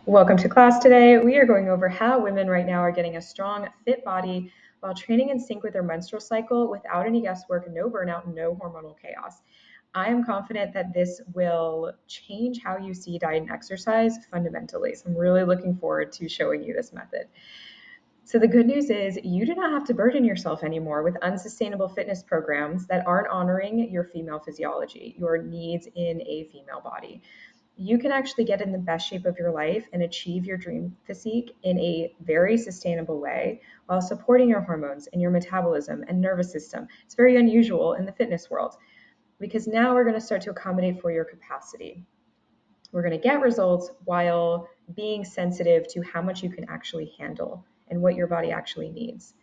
Welcome to class today. We are going over how women right now are getting a strong, fit body while training in sync with their menstrual cycle without any guesswork, no burnout, no hormonal chaos. I am confident that this will change how you see diet and exercise fundamentally. So I'm really looking forward to showing you this method. So the good news is you do not have to burden yourself anymore with unsustainable fitness programs that aren't honoring your female physiology, your needs in a female body. You can actually get in the best shape of your life and achieve your dream physique in a very sustainable way while supporting your hormones and your metabolism and nervous system. It's very unusual in the fitness world because now we're going to start to accommodate for your capacity. We're going to get results while being sensitive to how much you can actually handle and what your body actually needs.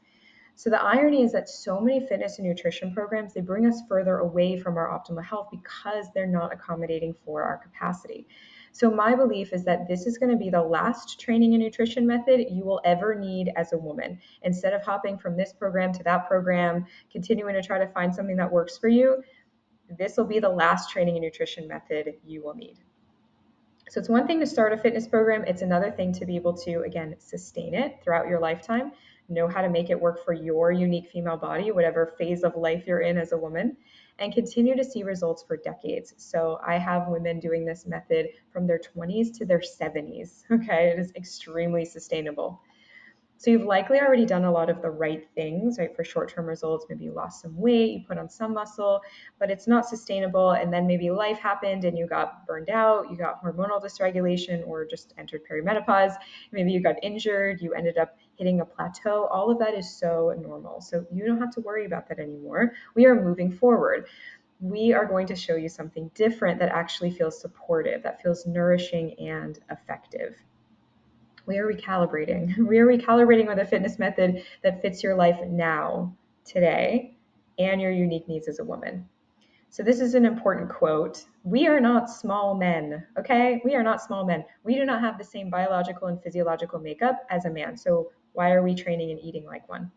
So the irony is that so many fitness and nutrition programs, they bring us further away from our optimal health because they're not accommodating for our capacity. So my belief is that this is going to be the last training and nutrition method you will ever need as a woman. Instead of hopping from this program to that program, continuing to try to find something that works for you, this will be the last training and nutrition method you will need. So it's one thing to start a fitness program. It's another thing to be able to, again, sustain it throughout your lifetime, know how to make it work for your unique female body, whatever phase of life you're in as a woman, and continue to see results for decades. So I have women doing this method from their 20s to their 70s. Okay, it is extremely sustainable. So you've likely already done a lot of the right things, right, for short-term results. Maybe you lost some weight, you put on some muscle, but it's not sustainable. And then maybe life happened and you got burned out, you got hormonal dysregulation or just entered perimenopause. Maybe you got injured, you ended up hitting a plateau. All of that is so normal. So you don't have to worry about that anymore. We are moving forward. We are going to show you something different that actually feels supportive, that feels nourishing and effective. We are recalibrating. We are recalibrating with a fitness method that fits your life now, today, and your unique needs as a woman. So this is an important quote. We are not small men, okay? We are not small men. We do not have the same biological and physiological makeup as a man. So why are we training and eating like one?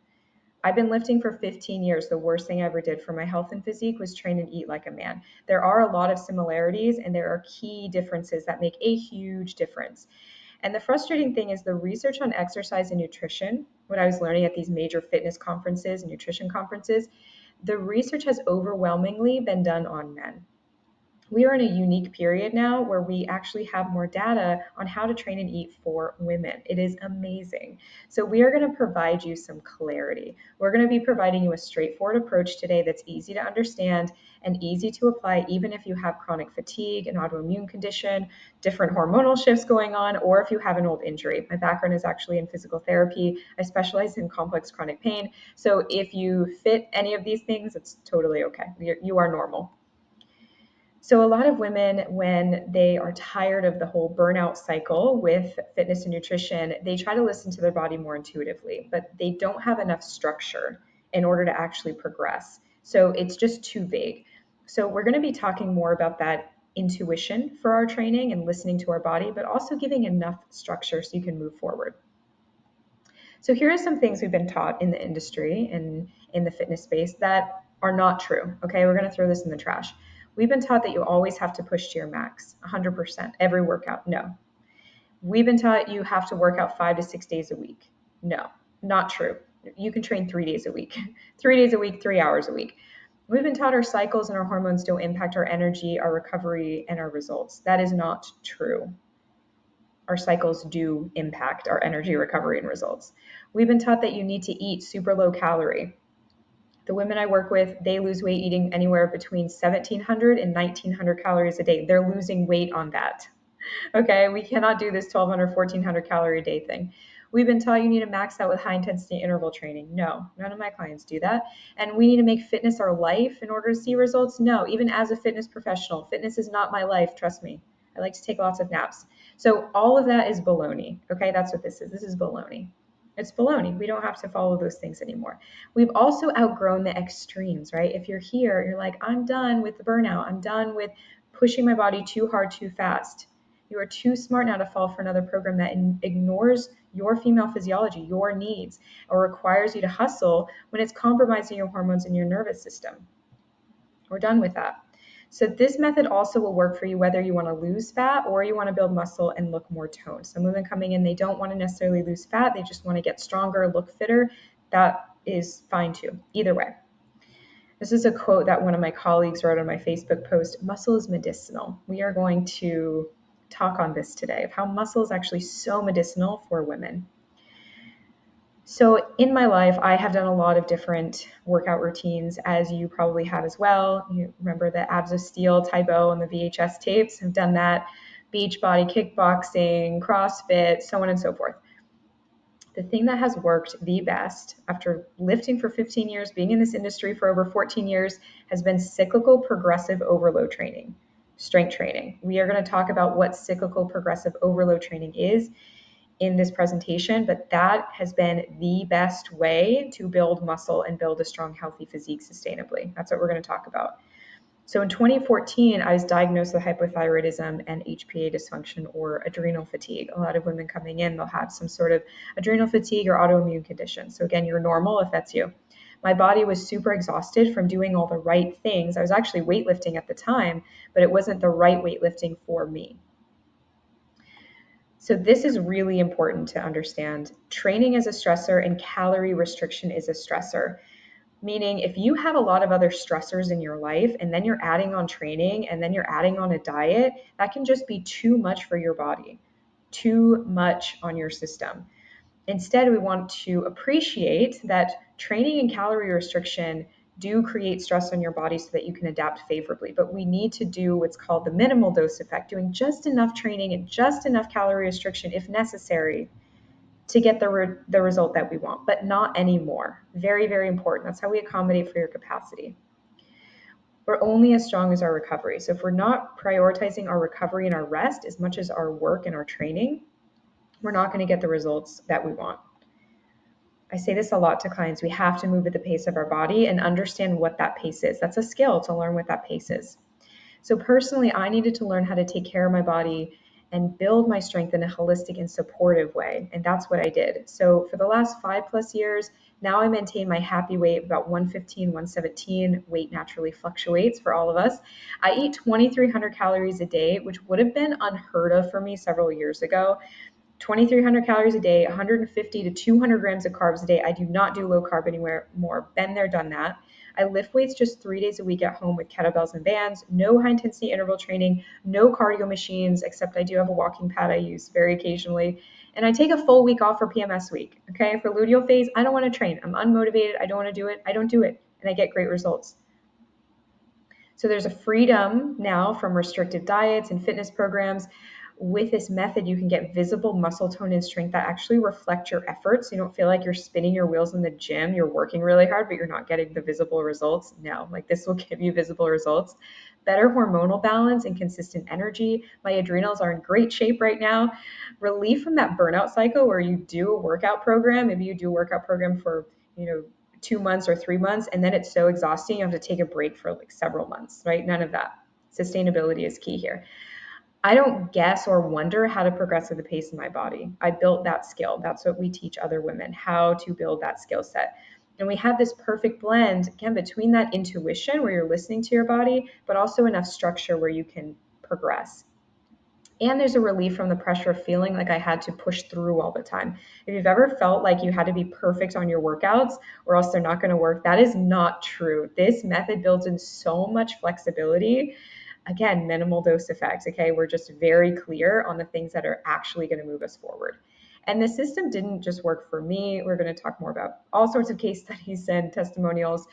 I've been lifting for 15 years. The worst thing I ever did for my health and physique was train and eat like a man. There are a lot of similarities and there are key differences that make a huge difference. And the frustrating thing is the research on exercise and nutrition, what I was learning at these major fitness conferences and nutrition conferences, the research has overwhelmingly been done on men. We are in a unique period now where we actually have more data on how to train and eat for women. It is amazing. So we are going to provide you some clarity. We're going to be providing you a straightforward approach today that's easy to understand and easy to apply, even if you have chronic fatigue, an autoimmune condition, different hormonal shifts going on, or if you have an old injury. My background is actually in physical therapy. I specialize in complex chronic pain. So if you fit any of these things, it's totally okay. You are normal. So a lot of women, when they are tired of the whole burnout cycle with fitness and nutrition, they try to listen to their body more intuitively, but they don't have enough structure in order to actually progress. So it's just too vague. So we're going to be talking more about that intuition for our training and listening to our body, but also giving enough structure so you can move forward. So here are some things we've been taught in the industry and in the fitness space that are not true. Okay, we're going to throw this in the trash. We've been taught that you always have to push to your max, 100%, every workout. No. We've been taught you have to work out 5 to 6 days a week. No, not true. You can train 3 days a week, 3 days a week, 3 hours a week. We've been taught our cycles and our hormones don't impact our energy, our recovery, and our results. That is not true. Our cycles do impact our energy recovery and results. We've been taught that you need to eat super low calorie. The women I work with, they lose weight eating anywhere between 1,700 and 1,900 calories a day. They're losing weight on that. Okay, we cannot do this 1,200, 1,400 calorie a day thing. We've been taught you need to max out with high intensity interval training. No, none of my clients do that. And we need to make fitness our life in order to see results. No, even as a fitness professional, fitness is not my life, trust me. I like to take lots of naps. So all of that is baloney. Okay, that's what this is. This is baloney. It's baloney. We don't have to follow those things anymore. We've also outgrown the extremes, right? If you're here, you're like, I'm done with the burnout. I'm done with pushing my body too hard, too fast. You are too smart now to fall for another program that ignores your female physiology, your needs, or requires you to hustle when it's compromising your hormones and your nervous system. We're done with that. So this method also will work for you whether you want to lose fat or you want to build muscle and look more toned. Some women coming in, they don't want to necessarily lose fat, they just want to get stronger, look fitter. That is fine too, either way. This is a quote that one of my colleagues wrote on my Facebook post: muscle is medicinal. We are going to talk on this today, of how muscle is actually so medicinal for women. So in my life, I have done a lot of different workout routines, as you probably have as well. You remember the Abs of Steel, Tae Bo, and the VHS tapes. I've done that. Beachbody, kickboxing, CrossFit, so on and so forth. The thing that has worked the best after lifting for 15 years, being in this industry for over 14 years, has been cyclical progressive overload training, strength training. We are going to talk about what cyclical progressive overload training is in this presentation, but that has been the best way to build muscle and build a strong, healthy physique sustainably. That's what we're going to talk about. So in 2014, I was diagnosed with hypothyroidism and HPA dysfunction, or adrenal fatigue. A lot of women coming in, they'll have some sort of adrenal fatigue or autoimmune condition. So again, you're normal if that's you. My body was super exhausted from doing all the right things. I was actually weightlifting at the time, but it wasn't the right weightlifting for me. So this is really important to understand. Training is a stressor and calorie restriction is a stressor. Meaning if you have a lot of other stressors in your life and then you're adding on training and then you're adding on a diet, that can just be too much for your body, too much on your system. Instead, we want to appreciate that training and calorie restriction do create stress on your body so that you can adapt favorably. But we need to do what's called the minimal dose effect, doing just enough training and just enough calorie restriction if necessary to get the result that we want, but not anymore. Very, very important. That's how we accommodate for your capacity. We're only as strong as our recovery. So if we're not prioritizing our recovery and our rest as much as our work and our training, we're not going to get the results that we want. I say this a lot to clients. We have to move at the pace of our body and understand what that pace is. That's a skill, to learn what that pace is. So personally, I needed to learn how to take care of my body and build my strength in a holistic and supportive way. And that's what I did. So for the last 5+ years, now I maintain my happy weight, about 115, 117. Weight naturally fluctuates for all of us. I eat 2,300 calories a day, which would have been unheard of for me several years ago. 2,300 calories a day, 150 to 200 grams of carbs a day. I do not do low carb anywhere more. Been there, done that. I lift weights just 3 days a week at home with kettlebells and bands, no high intensity interval training, no cardio machines, except I do have a walking pad I use very occasionally. And I take a full week off for PMS week. Okay. For luteal phase, I don't want to train. I'm unmotivated. I don't want to do it. I don't do it. And I get great results. So there's a freedom now from restrictive diets and fitness programs. With this method, you can get visible muscle tone and strength that actually reflect your efforts. You don't feel like you're spinning your wheels in the gym. You're working really hard, but you're not getting the visible results. No, like this will give you visible results. Better hormonal balance and consistent energy. My adrenals are in great shape right now. Relief from that burnout cycle where you do a workout program. Maybe you do a workout program for, 2 months or 3 months, and then it's so exhausting you have to take a break for like several months, right? None of that. Sustainability is key here. I don't guess or wonder how to progress at the pace of my body. I built that skill. That's what we teach other women, how to build that skill set. And we have this perfect blend, again, between that intuition where you're listening to your body, but also enough structure where you can progress. And there's a relief from the pressure of feeling like I had to push through all the time. If you've ever felt like you had to be perfect on your workouts or else they're not going to work, that is not true. This method builds in so much flexibility. Again, minimal dose effect. Okay, we're just very clear on the things that are actually going to move us forward. And the system didn't just work for me. We're going to talk more about all sorts of case studies and testimonials.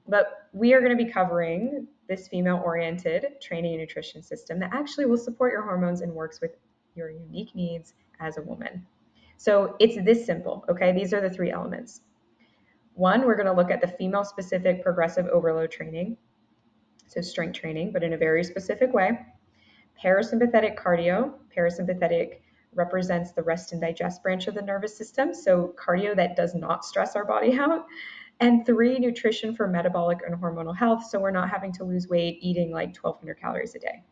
But we are going to be covering this female-oriented training and nutrition system that actually will support your hormones and works with your unique needs as a woman. So it's this simple, okay? These are the 3 elements. 1, we're going to look at the female-specific progressive overload training, so strength training, but in a very specific way. Parasympathetic cardio. Parasympathetic represents the rest and digest branch of the nervous system, so cardio that does not stress our body out. And 3, nutrition for metabolic and hormonal health, so we're not having to lose weight eating like 1,200 calories a day.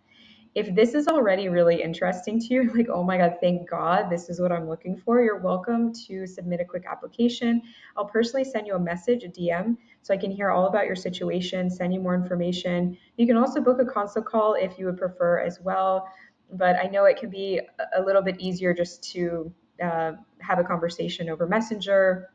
If this is already really interesting to you, like, oh my God, thank God, this is what I'm looking for, you're welcome to submit a quick application. I'll personally send you a message, a DM, so I can hear all about your situation, send you more information. You can also book a consult call if you would prefer as well. But I know it can be a little bit easier just to have a conversation over Messenger.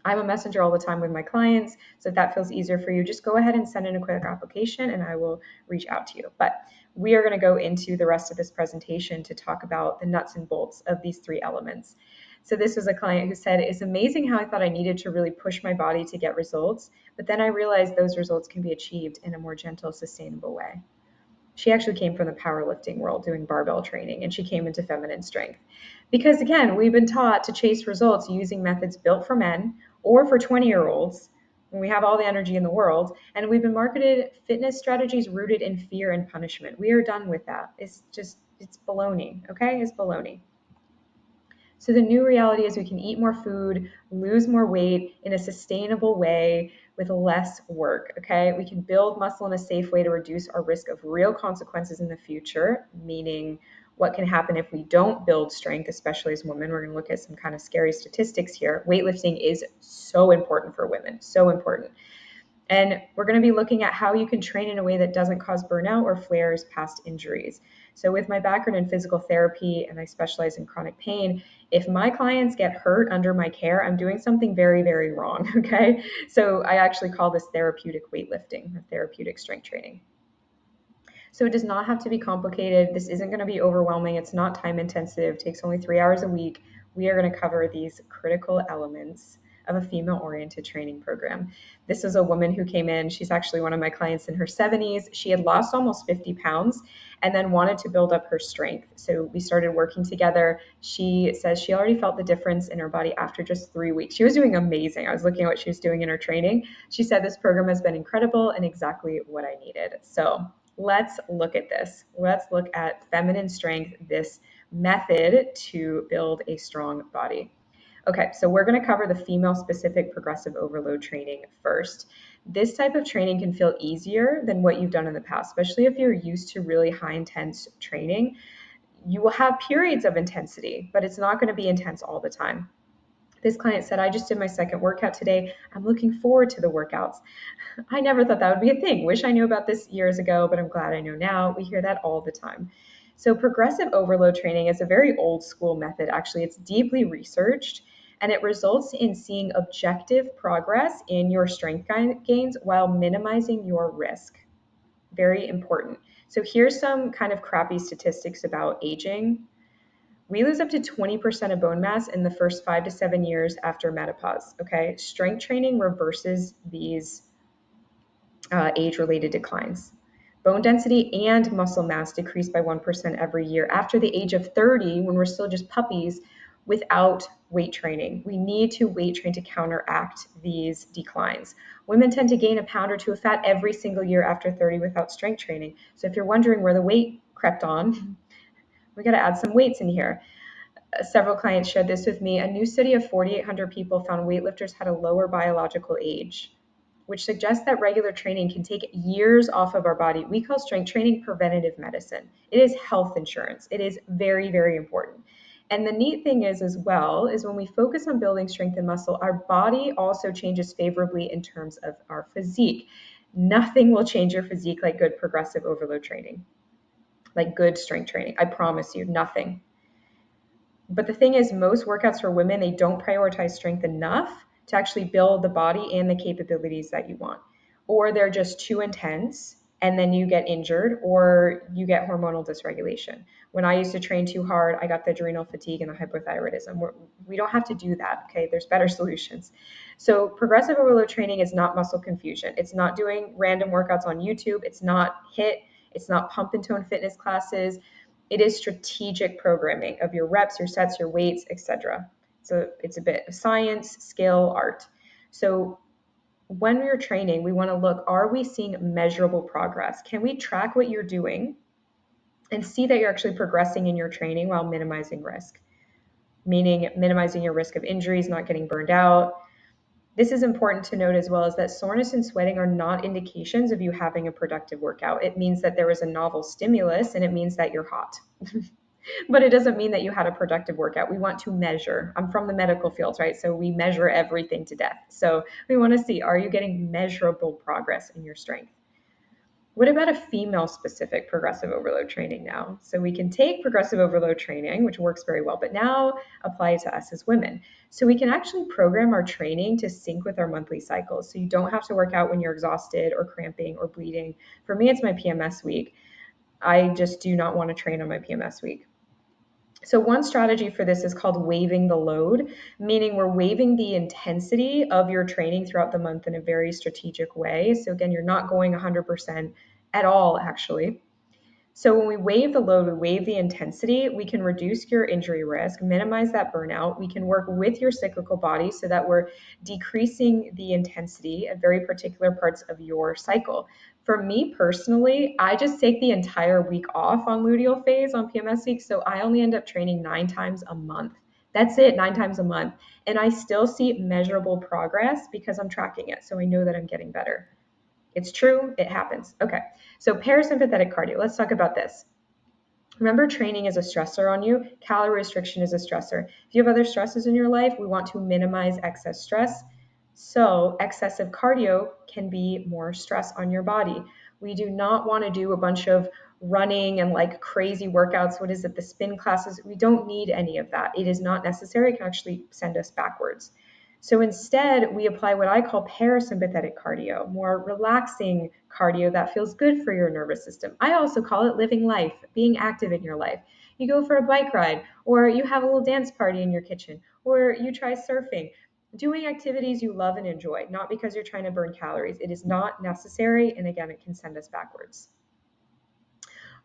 I'm a messenger all the time with my clients. So if that feels easier for you, just go ahead and send in a quick application and I will reach out to you. But we are going to go into the rest of this presentation to talk about the nuts and bolts of these three elements. So this was a client who said, it's amazing how I thought I needed to really push my body to get results, but then I realized those results can be achieved in a more gentle, sustainable way. She actually came from the powerlifting world doing barbell training, and she came into feminine strength. Because again, we've been taught to chase results using methods built for men or for 20-year-olds when we have all the energy in the world, and we've been marketed fitness strategies rooted in fear and punishment. We are done with that. It's baloney, okay? It's baloney. So the new reality is we can eat more food, lose more weight in a sustainable way with less work, okay? We can build muscle in a safe way to reduce our risk of real consequences in the future, meaning what can happen if we don't build strength, especially as women. We're going to look at some kind of scary statistics here. Weightlifting is so important for women, so important. And we're going to be looking at how you can train in a way that doesn't cause burnout or flares past injuries. So with my background in physical therapy and I specialize in chronic pain, if my clients get hurt under my care, I'm doing something very, very wrong, okay? So I actually call this therapeutic weightlifting or therapeutic strength training. So it does not have to be complicated. This isn't going to be overwhelming. It's not time intensive. It takes only 3 hours a week. We are going to cover these critical elements of a female-oriented training program. This is a woman who came in. She's actually one of my clients in her 70s. She had lost almost 50 pounds and then wanted to build up her strength. So we started working together. She says she already felt the difference in her body after just 3 weeks. She was doing amazing. I was looking at what she was doing in her training. She said this program has been incredible and exactly what I needed. So let's look at this. Let's look at feminine strength, this method to build a strong body. Okay, so we're going to cover the female-specific progressive overload training first. This type of training can feel easier than what you've done in the past, especially if you're used to really high intense training. You will have periods of intensity, but it's not going to be intense all the time. This client said, I just did my second workout today. I'm looking forward to the workouts. I never thought that would be a thing. Wish I knew about this years ago, but I'm glad I know now. We hear that all the time. So progressive overload training is a very old school method. Actually, it's deeply researched and it results in seeing objective progress in your strength gains while minimizing your risk. Very important. So here's some kind of crappy statistics about aging. We lose up to 20% of bone mass in the first 5 to 7 years after menopause. Okay, strength training reverses these age-related declines. Bone density and muscle mass decrease by 1% every year after the age of 30 when we're still just puppies without weight training. We need to weight train to counteract these declines. Women tend to gain a pound or two of fat every single year after 30 without strength training. So if you're wondering where the weight crept on, we got to add some weights in here. Several clients shared this with me. A new study of 4,800 people found weightlifters had a lower biological age, which suggests that regular training can take years off of our body. We call strength training preventative medicine. It is health insurance. It is very, very important. And the neat thing is, as well, is when we focus on building strength and muscle, our body also changes favorably in terms of our physique. Nothing will change your physique like good progressive overload training, like good strength training. I promise you, nothing. But the thing is, most workouts for women, they don't prioritize strength enough to actually build the body and the capabilities that you want. Or they're just too intense and then you get injured or you get hormonal dysregulation. When I used to train too hard, I got the adrenal fatigue and the hypothyroidism. We don't have to do that, okay? There's better solutions. So progressive overload training is not muscle confusion. It's not doing random workouts on YouTube. It's not HIIT. It's not pump and tone fitness classes. It is strategic programming of your reps, your sets, your weights, etc. So it's a bit of science, skill, art. So when we're training, we want to look, are we seeing measurable progress? Can we track what you're doing and see that you're actually progressing in your training while minimizing risk? Meaning minimizing your risk of injuries, not getting burned out. This is important to note as well, is that soreness and sweating are not indications of you having a productive workout. It means that there was a novel stimulus and it means that you're hot. But it doesn't mean that you had a productive workout. We want to measure. I'm from the medical field, right? So we measure everything to death. So we want to see, are you getting measurable progress in your strength? What about a female specific progressive overload training now? So we can take progressive overload training, which works very well, but now apply it to us as women. So we can actually program our training to sync with our monthly cycles. So you don't have to work out when you're exhausted or cramping or bleeding. For me, it's my PMS week. I just do not want to train on my PMS week. So one strategy for this is called waiving the load, meaning we're waiving the intensity of your training throughout the month in a very strategic way. So again, you're not going 100% at all, actually. So when we waive the load, we waive the intensity, we can reduce your injury risk, minimize that burnout. We can work with your cyclical body so that we're decreasing the intensity at very particular parts of your cycle. For me personally, I just take the entire week off on luteal phase on PMS week, so I only end up training 9 times a month. That's it, 9 times a month. And I still see measurable progress because I'm tracking it, so I know that I'm getting better. It's true, it happens. Okay, so parasympathetic cardio, let's talk about this. Remember, training is a stressor on you. Calorie restriction is a stressor. If you have other stresses in your life, we want to minimize excess stress. So excessive cardio can be more stress on your body. We do not want to do a bunch of running and like crazy workouts. What is it? The spin classes. We don't need any of that. It is not necessary. It can actually send us backwards. So instead, we apply what I call parasympathetic cardio, more relaxing cardio that feels good for your nervous system. I also call it living life, being active in your life. You go for a bike ride, or you have a little dance party in your kitchen, or you try surfing. Doing activities you love and enjoy, not because you're trying to burn calories. It is not necessary, and again, it can send us backwards.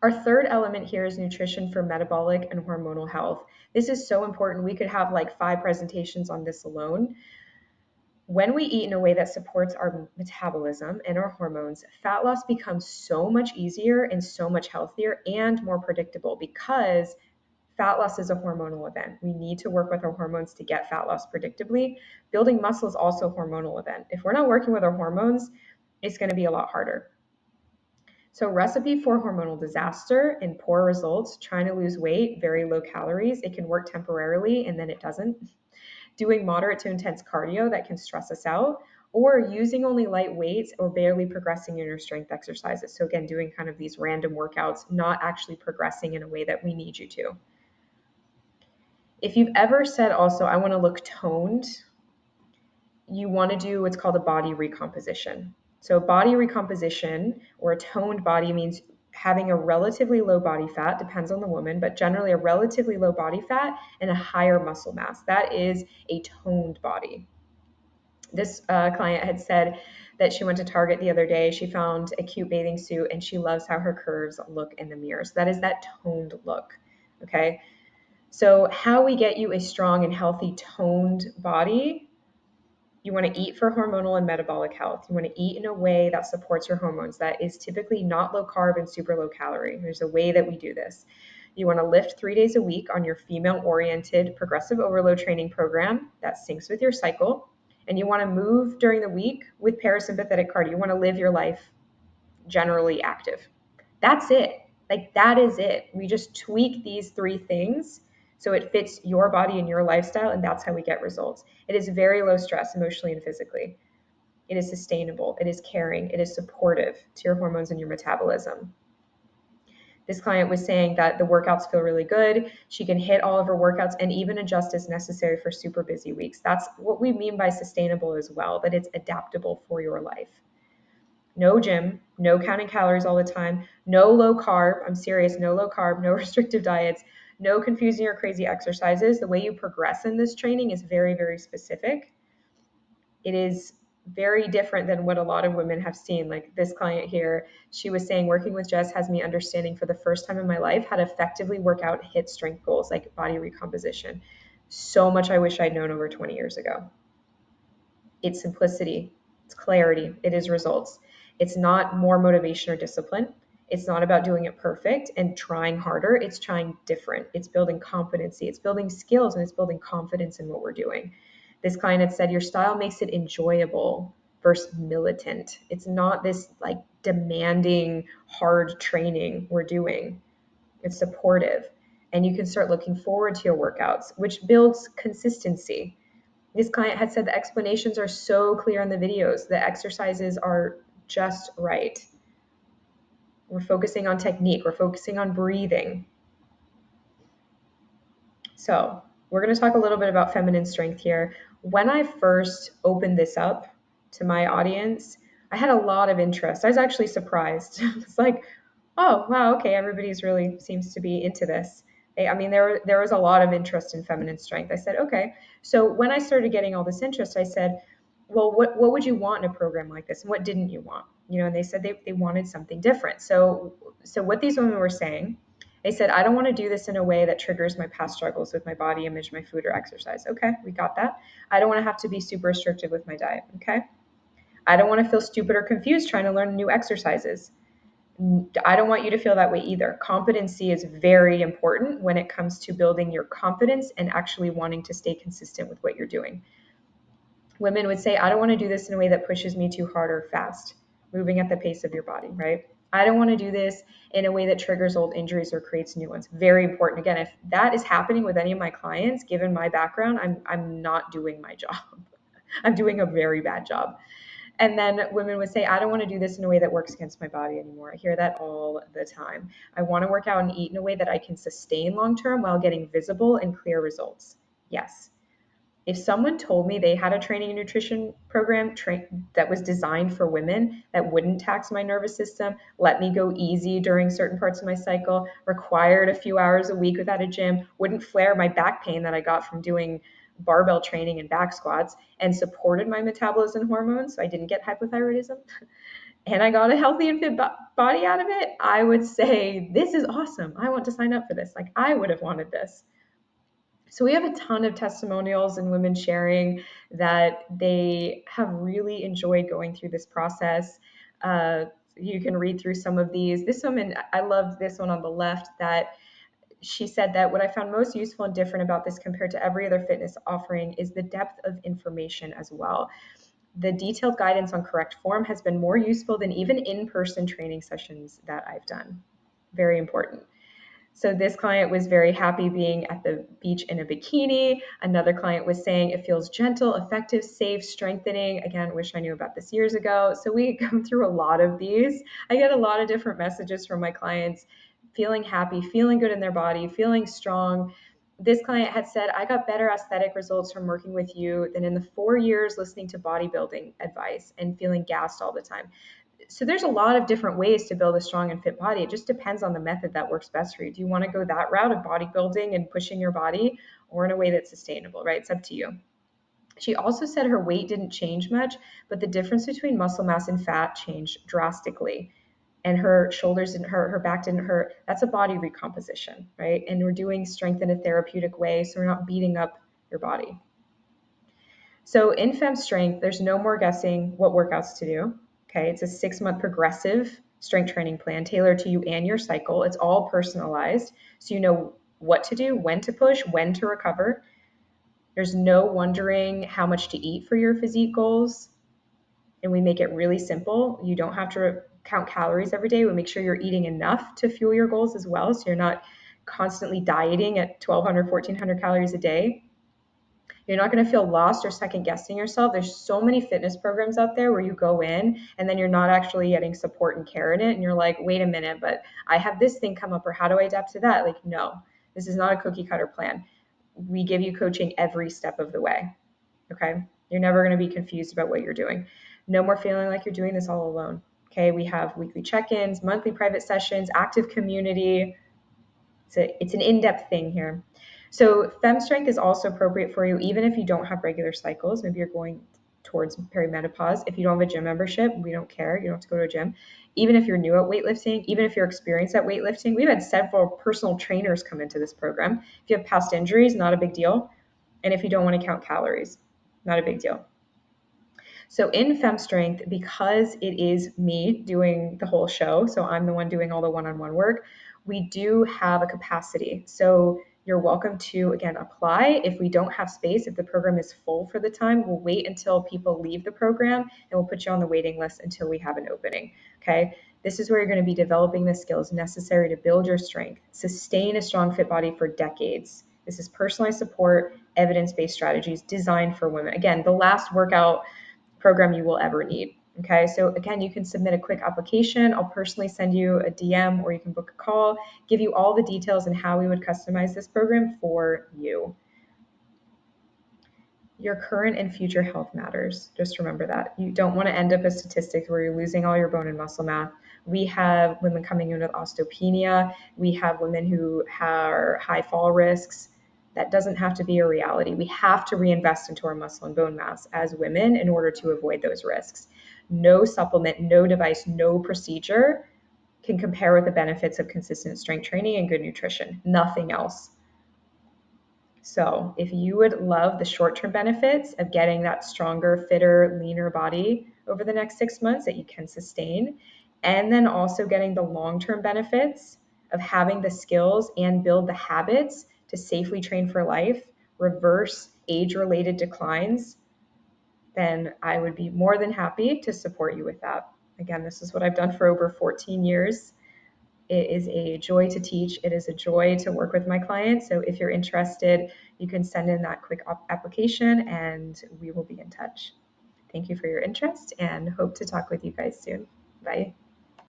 Our third element here is nutrition for metabolic and hormonal health. This is so important. We could have like 5 presentations on this alone. When we eat in a way that supports our metabolism and our hormones, fat loss becomes so much easier and so much healthier and more predictable because fat loss is a hormonal event. We need to work with our hormones to get fat loss predictably. Building muscle is also a hormonal event. If we're not working with our hormones, it's going to be a lot harder. So recipe for hormonal disaster and poor results, trying to lose weight, very low calories. It can work temporarily and then it doesn't. Doing moderate to intense cardio that can stress us out, or using only light weights or barely progressing in your strength exercises. So again, doing kind of these random workouts, not actually progressing in a way that we need you to. If you've ever said also, I want to look toned, you want to do what's called a body recomposition. So body recomposition or a toned body means having a relatively low body fat, depends on the woman, but generally a relatively low body fat and a higher muscle mass. That is a toned body. This client had said that she went to Target the other day. She found a cute bathing suit and she loves how her curves look in the mirror. So that is that toned look. Okay. So how we get you a strong and healthy toned body, you want to eat for hormonal and metabolic health. You want to eat in a way that supports your hormones, that is typically not low carb and super low calorie. There's a way that we do this. You want to lift 3 days a week on your female oriented progressive overload training program that syncs with your cycle. And you want to move during the week with parasympathetic cardio. You want to live your life generally active. That's it. Like that is it. We just tweak these 3 things so it fits your body and your lifestyle, and that's how we get results. It is very low stress emotionally and physically. It is sustainable. It is caring. It is supportive to your hormones and your metabolism. This client was saying that the workouts feel really good. She can hit all of her workouts and even adjust as necessary for super busy weeks. That's what we mean by sustainable as well, that it's adaptable for your life. No gym, no counting calories all the time, no low carb. I'm serious, no low carb, no restrictive diets, no confusing or crazy exercises. The way you progress in this training is very, very specific. It is very different than what a lot of women have seen. Like this client here, she was saying, working with Jess has me understanding for the first time in my life how to effectively work out HIIT strength goals like body recomposition. So much I wish I'd known over 20 years ago. It's simplicity, it's clarity, it is results. It's not more motivation or discipline. It's not about doing it perfect and trying harder. It's trying different. It's building competency. It's building skills and it's building confidence in what we're doing. This client had said, your style makes it enjoyable versus militant. It's not this like demanding, hard training we're doing. It's supportive. And you can start looking forward to your workouts, which builds consistency. This client had said the explanations are so clear in the videos, the exercises are just right. We're focusing on technique, we're focusing on breathing. So, we're going to talk a little bit about feminine strength here. When I first opened this up to my audience, I had a lot of interest. I was actually surprised. It's like, oh, wow, okay, everybody's really seems to be into this. I mean, there was a lot of interest in feminine strength. I said, okay. So when I started getting all this interest, I said, well, what would you want in a program like this, and what didn't you want? You know, and they said they wanted something different. So what these women were saying, they said, I don't want to do this in a way that triggers my past struggles with my body image, my food, or exercise. Okay, we got that. I don't want to have to be super restrictive with my diet. Okay. I don't want to feel stupid or confused trying to learn new exercises. I don't want you to feel that way either. Competency is very important when it comes to building your confidence and actually wanting to stay consistent with what you're doing. Women would say, I don't want to do this in a way that pushes me too hard or fast, moving at the pace of your body, right? I don't want to do this in a way that triggers old injuries or creates new ones. Very important. Again, if that is happening with any of my clients, given my background, I'm not doing my job. I'm doing a very bad job. And then women would say, I don't want to do this in a way that works against my body anymore. I hear that all the time. I want to work out and eat in a way that I can sustain long term while getting visible and clear results. Yes. If someone told me they had a training and nutrition program that was designed for women that wouldn't tax my nervous system, let me go easy during certain parts of my cycle, required a few hours a week without a gym, wouldn't flare my back pain that I got from doing barbell training and back squats, and supported my metabolism and hormones so I didn't get hypothyroidism, and I got a healthy and fit body out of it, I would say, this is awesome. I want to sign up for this. Like, I would have wanted this. So we have a ton of testimonials and women sharing that they have really enjoyed going through this process. You can read through some of these. This woman, I loved this one on the left, that she said that what I found most useful and different about this compared to every other fitness offering is the depth of information as well. The detailed guidance on correct form has been more useful than even in-person training sessions that I've done. Very important. So this client was very happy being at the beach in a bikini. Another client was saying it feels gentle, effective, safe, strengthening. Again, wish I knew about this years ago. So we go through a lot of these. I get a lot of different messages from my clients, feeling happy, feeling good in their body, feeling strong. This client had said, I got better aesthetic results from working with you than in the 4 years listening to bodybuilding advice and feeling gassed all the time. So there's a lot of different ways to build a strong and fit body. It just depends on the method that works best for you. Do you want to go that route of bodybuilding and pushing your body, or in a way that's sustainable, right? It's up to you. She also said her weight didn't change much, but the difference between muscle mass and fat changed drastically. And her shoulders didn't hurt, her back didn't hurt. That's a body recomposition, right? And we're doing strength in a therapeutic way, so we're not beating up your body. So in Fem Strength, there's no more guessing what workouts to do. Okay, it's a 6-month progressive strength training plan tailored to you and your cycle. It's all personalized, so you know what to do, when to push, when to recover. There's no wondering how much to eat for your physique goals, and we make it really simple. You don't have to count calories every day. We make sure you're eating enough to fuel your goals as well, so you're not constantly dieting at 1,200, 1,400 calories a day. You're not going to feel lost or second guessing yourself. There's so many fitness programs out there where you go in and then you're not actually getting support and care in it. And you're like, wait a minute, but I have this thing come up, or how do I adapt to that? Like, no, this is not a cookie cutter plan. We give you coaching every step of the way. Okay. You're never going to be confused about what you're doing. No more feeling like you're doing this all alone. Okay. We have weekly check-ins, monthly private sessions, active community. It's an in-depth thing here. So Fem Strength is also appropriate for you even if you don't have regular cycles. Maybe you're going towards perimenopause. If you don't have a gym membership, we don't care. You don't have to go to a gym. Even if you're new at weightlifting, even if you're experienced at weightlifting, we've had several personal trainers come into this program. If you have past injuries, not a big deal. And if you don't want to count calories, not a big deal. So in Fem Strength, because it is me doing the whole show, so I'm the one doing all the one-on-one work, we do have a capacity. So you're welcome to, again, apply. If we don't have space, if the program is full for the time, we'll wait until people leave the program and we'll put you on the waiting list until we have an opening. Okay. This is where you're going to be developing the skills necessary to build your strength, sustain a strong fit body for decades. This is personalized support, evidence-based strategies designed for women. Again, the last workout program you will ever need. Okay, so again, you can submit a quick application. I'll personally send you a DM or you can book a call, give you all the details and how we would customize this program for you. Your current and future health matters. Just remember that. You don't want to end up as statistics where you're losing all your bone and muscle mass. We have women coming in with osteopenia. We have women who have high fall risks. That doesn't have to be a reality. We have to reinvest into our muscle and bone mass as women in order to avoid those risks. No supplement, no device, no procedure can compare with the benefits of consistent strength training and good nutrition. Nothing else. So if you would love the short-term benefits of getting that stronger, fitter, leaner body over the next 6 months that you can sustain, and then also getting the long-term benefits of having the skills and build the habits to safely train for life, reverse age-related declines, then I would be more than happy to support you with that. Again, this is what I've done for over 14 years. It is a joy to teach. It is a joy to work with my clients. So if you're interested, you can send in that quick application and we will be in touch. Thank you for your interest and hope to talk with you guys soon. Bye.